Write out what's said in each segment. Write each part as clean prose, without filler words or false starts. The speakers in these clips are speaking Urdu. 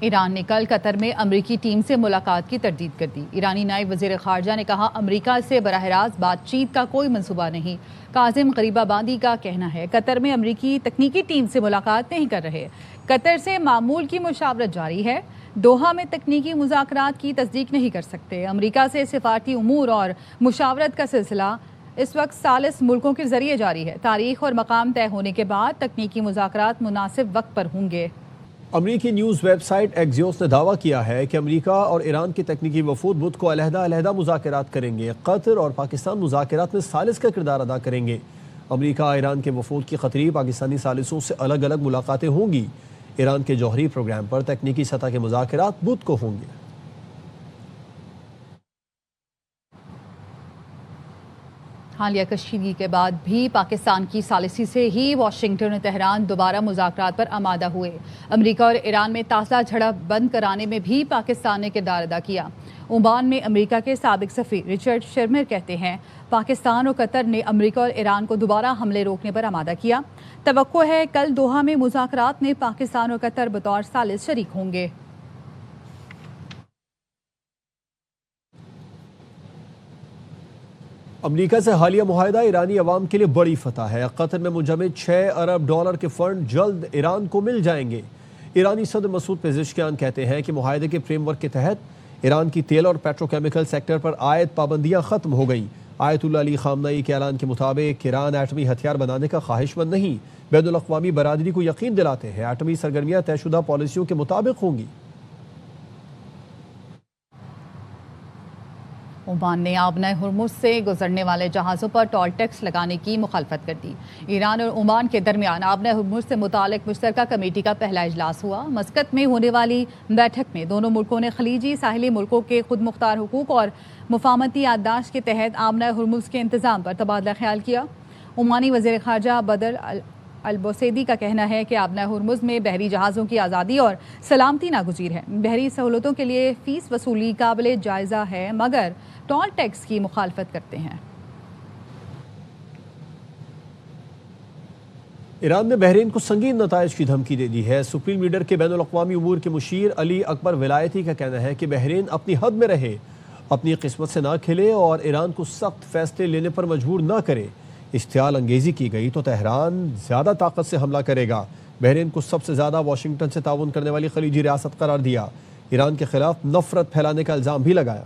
ایران نے کل قطر میں امریکی ٹیم سے ملاقات کی تردید کر دی۔ ایرانی نائب وزیر خارجہ نے کہا امریکہ سے براہ راست بات چیت کا کوئی منصوبہ نہیں۔ کاظم غریب آبادی کا کہنا ہے قطر میں امریکی تکنیکی ٹیم سے ملاقات نہیں کر رہے۔ قطر سے معمول کی مشاورت جاری ہے۔ دوحہ میں تکنیکی مذاکرات کی تصدیق نہیں کر سکتے۔ امریکہ سے سفارتی امور اور مشاورت کا سلسلہ اس وقت ثالث ملکوں کے ذریعے جاری ہے۔ تاریخ اور مقام طے ہونے کے بعد تکنیکی مذاکرات مناسب وقت پر ہوں گے۔ امریکی نیوز ویب سائٹ ایکزیوس نے دعویٰ کیا ہے کہ امریکہ اور ایران کے تکنیکی وفود بدھ کو علیحدہ مذاکرات کریں گے۔ قطر اور پاکستان مذاکرات میں ثالث کا کردار ادا کریں گے۔ امریکہ ایران کے وفود کی قطری پاکستانی ثالثوں سے الگ الگ ملاقاتیں ہوں گی۔ ایران کے جوہری پروگرام پر تکنیکی سطح کے مذاکرات بدھ کو ہوں گے۔ حالیہ کشیدگی کے بعد بھی پاکستان کی ثالثی سے ہی واشنگٹن اور تہران دوبارہ مذاکرات پر آمادہ ہوئے۔ امریکہ اور ایران میں تازہ جھڑپ بند کرانے میں بھی پاکستان نے کردار ادا کیا۔ عمان میں امریکہ کے سابق سفیر رچرڈ شرمر کہتے ہیں پاکستان اور قطر نے امریکہ اور ایران کو دوبارہ حملے روکنے پر آمادہ کیا۔ توقع ہے کل دوحہ میں مذاکرات میں پاکستان اور قطر بطور ثالث شریک ہوں گے۔ امریکہ سے حالیہ معاہدہ ایرانی عوام کے لیے بڑی فتح ہے۔ قطر میں منجمد $6 ارب کے فنڈ جلد ایران کو مل جائیں گے۔ ایرانی صدر مسعود پزشکیان کہتے ہیں کہ معاہدے کے فریم ورک کے تحت ایران کی تیل اور پیٹروکیمیکل سیکٹر پر عائد پابندیاں ختم ہو گئیں۔ آیت اللہ علی خامنئی کے اعلان کے مطابق ایران ایٹمی ہتھیار بنانے کا خواہش مند نہیں، بین الاقوامی برادری کو یقین دلاتے ہیں ایٹمی سرگرمیاں طے شدہ پالیسیوں کے مطابق ہوں گی۔ عمان نے آبنہ ہرمز سے گزرنے والے جہازوں پر ٹول ٹیکس لگانے کی مخالفت کر دی۔ ایران اور عمان کے درمیان آبنہ ہرمز سے متعلق مشترکہ کمیٹی کا پہلا اجلاس ہوا۔ مسقط میں ہونے والی بیٹھک میں دونوں ملکوں نے خلیجی ساحلی ملکوں کے خود مختار حقوق اور مفاہمتی یادداشت کے تحت آبنہ ہرمز کے انتظام پر تبادلہ خیال کیا۔ عمانی وزیر خارجہ بدر البوسیدی کا کہنا ہے کہ آبنہ ہرمز میں بحری جہازوں کی آزادی اور سلامتی ناگزیر ہے۔ بحری سہولتوں کے لیے فیس وصولی قابل جائزہ ہے مگر ٹول ٹیکس کی مخالفت کرتے ہیں۔ ایران نے بحرین کو سنگین نتائج کی دھمکی دے دی ہے۔ سپریم لیڈر کے بین الاقوامی امور کے مشیر علی اکبر ولایتی کا کہنا ہے کہ بحرین اپنی حد میں رہے، اپنی قسمت سے نہ کھلے اور ایران کو سخت فیصلے لینے پر مجبور نہ کرے۔ اشتعال انگیزی کی گئی تو تہران زیادہ طاقت سے حملہ کرے گا۔ بحرین کو سب سے زیادہ واشنگٹن سے تعاون کرنے والی خلیجی ریاست قرار دیا۔ ایران کے خلاف نفرت پھیلانے کا الزام بھی لگایا۔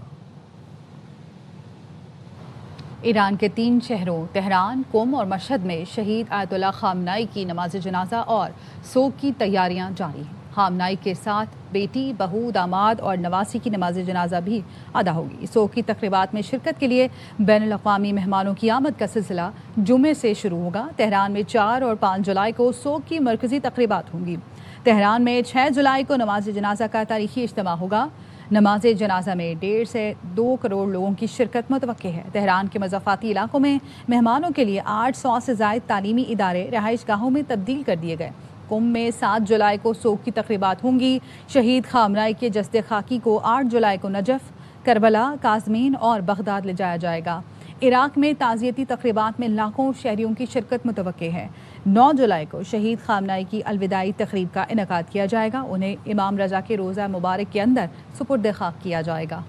ایران کے 3 شہروں تہران، قم اور مشہد میں شہید آیت اللہ خامنئی کی نماز جنازہ اور سوگ کی تیاریاں جاری ہیں۔ خامنئی کے ساتھ بیٹی، بہو، داماد اور نواسی کی نماز جنازہ بھی ادا ہوگی۔ سوگ کی تقریبات میں شرکت کے لیے بین الاقوامی مہمانوں کی آمد کا سلسلہ جمعے سے شروع ہوگا۔ تہران میں 4 اور 5 جولائی کو سوگ کی مرکزی تقریبات ہوں گی۔ تہران میں 6 جولائی کو نماز جنازہ کا تاریخی اجتماع ہوگا۔ نماز جنازہ میں 1.5 سے 2 کروڑ لوگوں کی شرکت متوقع ہے۔ تہران کے مضافاتی علاقوں میں مہمانوں کے لیے 800 سے زائد تعلیمی ادارے رہائش گاہوں میں تبدیل کر دیے گئے۔ قم میں 7 جولائی کو سوگ کی تقریبات ہوں گی۔ شہید خامنئی کے جسد خاکی کو 8 جولائی کو نجف، کربلا، قازمین اور بغداد لے جایا جائے گا۔ عراق میں تعزیتی تقریبات میں لاکھوں شہریوں کی شرکت متوقع ہے۔ 9 جولائی کو شہید خامنئی کی الوداعی تقریب کا انعقاد کیا جائے گا۔ انہیں امام رضا کے روضہ مبارک کے اندر سپرد خاک کیا جائے گا۔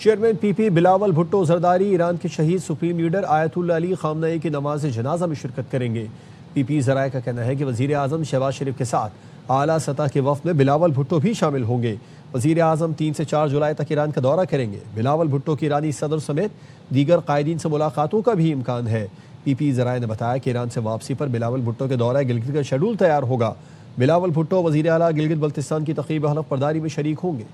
چیئرمین پی پی بلاول بھٹو زرداری ایران کے شہید سپریم لیڈر آیت اللہ علی خامنئی کی نماز جنازہ میں شرکت کریں گے۔ پی پی ذرائع کا کہنا ہے کہ وزیر اعظم شہباز شریف کے ساتھ اعلیٰ سطح کے وفد میں بلاول بھٹو بھی شامل ہوں گے۔ وزیر اعظم 3 سے 4 جولائی تک ایران کا دورہ کریں گے۔ بلاول بھٹو کی ایرانی صدر سمیت دیگر قائدین سے ملاقاتوں کا بھی امکان ہے۔ پی پی ذرائع نے بتایا کہ ایران سے واپسی پر بلاول بھٹو کے دورہ گلگت کا شیڈول تیار ہوگا۔ بلاول بھٹو وزیر اعلیٰ گلگت بلتستان کی تقریب حلف برداری میں شریک ہوں گے۔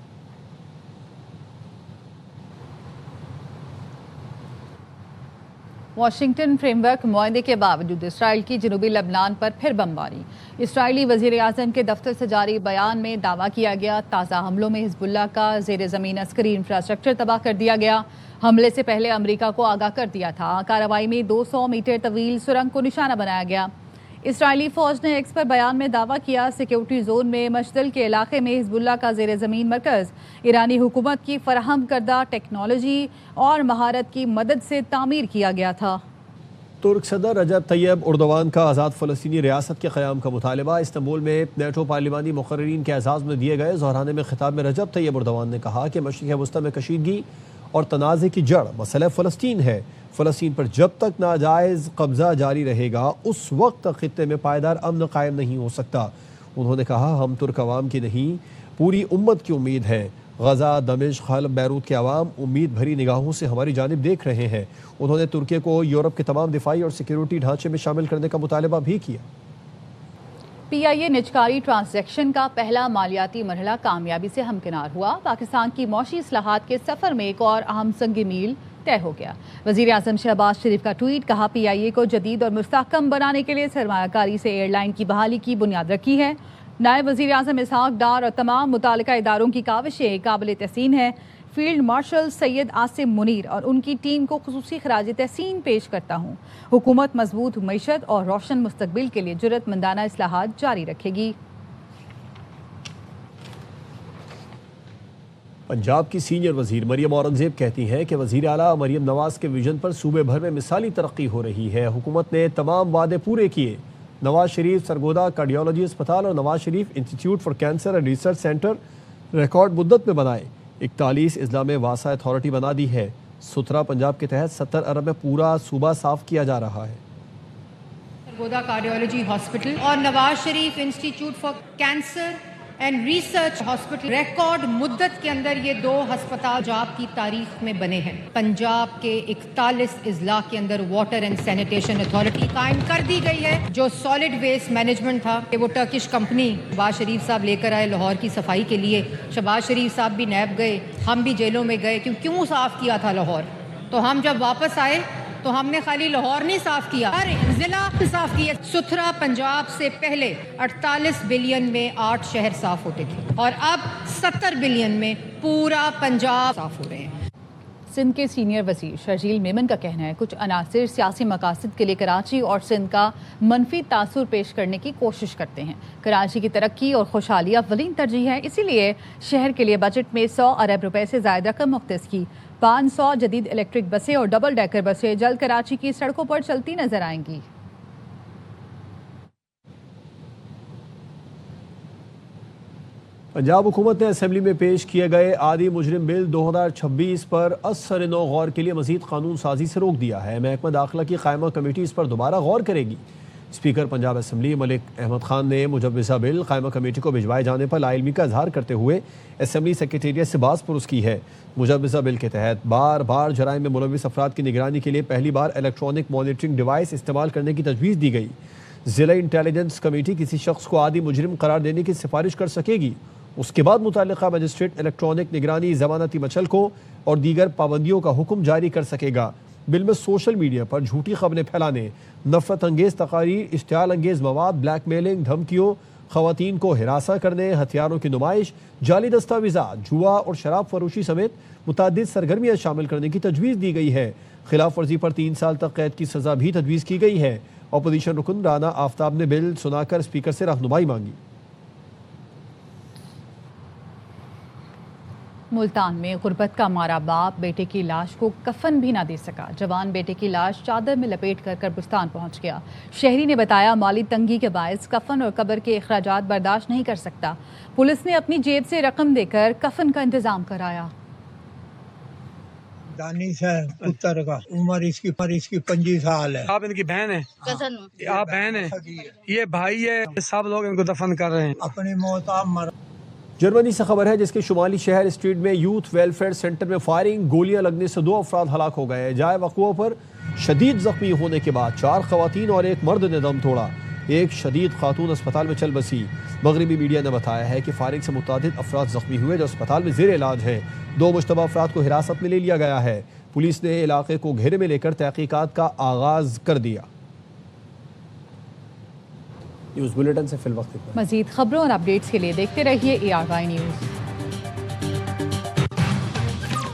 واشنگٹن فریم ورک معاہدے کے باوجود اسرائیل کی جنوبی لبنان پر پھر بمباری۔ اسرائیلی وزیر اعظم کے دفتر سے جاری بیان میں دعویٰ کیا گیا تازہ حملوں میں حزب اللہ کا زیر زمین عسکری انفراسٹرکچر تباہ کر دیا گیا۔ حملے سے پہلے امریکہ کو آگاہ کر دیا تھا۔ کارروائی میں 200 میٹر طویل سرنگ کو نشانہ بنایا گیا۔ اسرائیلی فوج نے ایکس پر بیان میں دعویٰ کیا سیکیورٹی زون میں مشتل کے علاقے میں حزب اللہ کا زیر زمین مرکز ایرانی حکومت کی فراہم کردہ ٹیکنالوجی اور مہارت کی مدد سے تعمیر کیا گیا تھا۔ ترک صدر رجب طیب اردوان کا آزاد فلسطینی ریاست کے قیام کا مطالبہ۔ استنبول میں نیٹو پارلیمانی مقررین کے اعزاز میں دیے گئے ظہرانے میں خطاب میں رجب طیب اردوان نے کہا کہ مشرق وسطی میں کشیدگی اور تنازع کی جڑ مسئلہ فلسطین ہے۔ فلسطین پر جب تک ناجائز قبضہ جاری رہے گا اس وقت تک خطے میں پائیدار امن قائم نہیں ہو سکتا۔ انہوں نے کہا ہم ترک عوام کی نہیں پوری امت کی امید ہے۔ غزہ، دمشق، حلب، بیروت کے عوام امید بھری نگاہوں سے ہماری جانب دیکھ رہے ہیں۔ انہوں نے ترکی کو یورپ کے تمام دفاعی اور سیکیورٹی ڈھانچے میں شامل کرنے کا مطالبہ بھی کیا۔ پی آئی اے نجکاری ٹرانزیکشن کا پہلا مالیاتی مرحلہ کامیابی سے ہمکنار ہوا۔ پاکستان کی معاشی اصلاحات کے سفر میں ایک اور اہم سنگ میل طے ہو گیا۔ وزیر اعظم شہباز شریف کا ٹویٹ، کہا پی آئی اے کو جدید اور مستحکم بنانے کے لیے سرمایہ کاری سے ایئر لائن کی بحالی کی بنیاد رکھی ہے۔ نائب وزیر اعظم اسحاق ڈار اور تمام متعلقہ اداروں کی کاوشیں قابل تحسین ہیں۔ فیلڈ مارشل سید عاصم منیر اور ان کی ٹیم کو خصوصی خراج تحسین پیش کرتا ہوں۔ حکومت مضبوط معیشت اور روشن مستقبل کے لیے جرأت مندانہ اصلاحات جاری رکھے گی۔ پنجاب کی سینئر وزیر مریم اورنگزیب کہتی ہیں کہ وزیر اعلیٰ مریم نواز کے ویژن پر صوبے بھر میں مثالی ترقی ہو رہی ہے۔ حکومت نے تمام وعدے پورے کیے۔ نواز شریف سرگودا کارڈیالوجی اسپتال اور Nawaz Sharif institute for cancer and research center record مدت میں بنائے۔ 41 اضلاع میں واسا اتھارٹی بنا دی ہے۔ ستھرا پنجاب کے تحت 70 ارب میں پورا صوبہ صاف کیا جا رہا ہے۔ سرگودا کارڈیالوجی ہاسپٹل اور Nawaz Sharif institute for cancer and research hospital record مدت کے اندر یہ 2 ہسپتال پنجاب کی تاریخ میں بنے ہیں۔ پنجاب کے 41 اضلاع کے اندر واٹر اینڈ سینیٹیشن اتھارٹی قائم کر دی گئی ہے۔ جو سالڈ ویسٹ مینجمنٹ تھا کہ وہ ٹرکش کمپنی شہباز شریف صاحب لے کر آئے لاہور کی صفائی کے لیے۔ شہباز شریف صاحب بھی نیب گئے، ہم بھی جیلوں میں گئے، کیوں صاف کیا تھا لاہور؟ تو ہم جب واپس آئے تو ہم نے خالی لاہور نہیں صاف کیا، ہر ضلع صاف کیا۔ ستھرا پنجاب سے پہلے 48 بلین میں 8 شہر صاف ہوتے تھے اور اب 70 بلین میں پورا پنجاب صاف ہو رہے ہیں۔ سندھ کے سینئر وزیر شرجیل میمن کا کہنا ہے کچھ عناصر سیاسی مقاصد کے لیے کراچی اور سندھ کا منفی تاثر پیش کرنے کی کوشش کرتے ہیں۔ کراچی کی ترقی اور خوشحالی اولین ترجیح ہے، اسی لیے شہر کے لیے بجٹ میں 100 ارب روپے سے زائد رقم مختص کی۔ 500 جدید الیکٹرک بسیں اور ڈبل ڈیکر بسیں جلد کراچی کی سڑکوں پر چلتی نظر آئیں گی۔ پنجاب حکومت نے اسمبلی میں پیش کیے گئے آدی مجرم بل 2026 پر اثر نو غور کے لیے مزید قانون سازی سے روک دیا ہے۔ محکمہ داخلہ کی قائمہ کمیٹی اس پر دوبارہ غور کرے گی۔ اسپیکر پنجاب اسمبلی ملک احمد خان نے مجوزہ بل قائمہ کمیٹی کو بھجوائے جانے پر لاعلمی کا اظہار کرتے ہوئے اسمبلی سیکریٹریٹ سے باز پرس کی ہے۔ مجوزہ بل کے تحت بار بار جرائم میں ملوث افراد کی نگرانی کے لیے پہلی بار الیکٹرانک مانیٹرنگ ڈیوائس استعمال کرنے کی تجویز دی گئی۔ ضلع انٹیلیجنس کمیٹی کسی شخص کو عادی مجرم قرار دینے کی سفارش کر سکے گی۔ اس کے بعد متعلقہ مجسٹریٹ الیکٹرانک نگرانی، ضمانتی مچل کو اور دیگر پابندیوں کا حکم جاری کر سکے گا۔ بل میں سوشل میڈیا پر جھوٹی خبریں پھیلانے، نفرت انگیز تقاریر، اشتعال انگیز مواد، بلیک میلنگ، دھمکیوں، خواتین کو ہراساں کرنے، ہتھیاروں کی نمائش، جعلی دستاویزات، جوا اور شراب فروشی سمیت متعدد سرگرمیاں شامل کرنے کی تجویز دی گئی ہے۔ خلاف ورزی پر 3 سال تک قید کی سزا بھی تجویز کی گئی ہے۔ اپوزیشن رکن رانا آفتاب نے بل سنا کر اسپیکر سے رہنمائی مانگی۔ ملتان میں غربت کا مارا باپ بیٹے کی لاش کو کفن بھی نہ دے سکا۔ جوان بیٹے کی لاش چادر میں لپیٹ کر قبرستان پہنچ گیا۔ شہری نے بتایا مالی تنگی کے باعث کفن اور قبر کے اخراجات برداشت نہیں کر سکتا۔ پولیس نے اپنی جیب سے رقم دے کر کفن کا انتظام کرایا۔ دانش ہے پتر کا، عمر اس کی 25 سال ہے۔ آپ ان کی بہن ہیں؟ آپ بہن ہیں، یہ بھائی ہے، سب لوگ ان کو دفن کر رہے ہیں۔ اپنی موت آپ مر۔ جرمنی سے خبر ہے جس کے شمالی شہر اسٹریٹ میں یوتھ ویلفیئر سینٹر میں فائرنگ، گولیاں لگنے سے 2 افراد ہلاک ہو گئے۔ جائے وقوع پر شدید زخمی ہونے کے بعد 4 خواتین اور 1 مرد نے دم توڑا۔ ایک شدید خاتون اسپتال میں چل بسی۔ مغربی میڈیا نے بتایا ہے کہ فائرنگ سے متعدد افراد زخمی ہوئے جو اسپتال میں زیر علاج ہیں۔ 2 مشتبہ افراد کو حراست میں لے لیا گیا ہے۔ پولیس نے علاقے کو گھیرے میں لے کر تحقیقات کا آغاز کر دیا۔ نیوز بلیٹن سے فی الوقت اتنا۔ مزید خبروں اور اپڈیٹس کے لیے دیکھتے رہیے ARY نیوز۔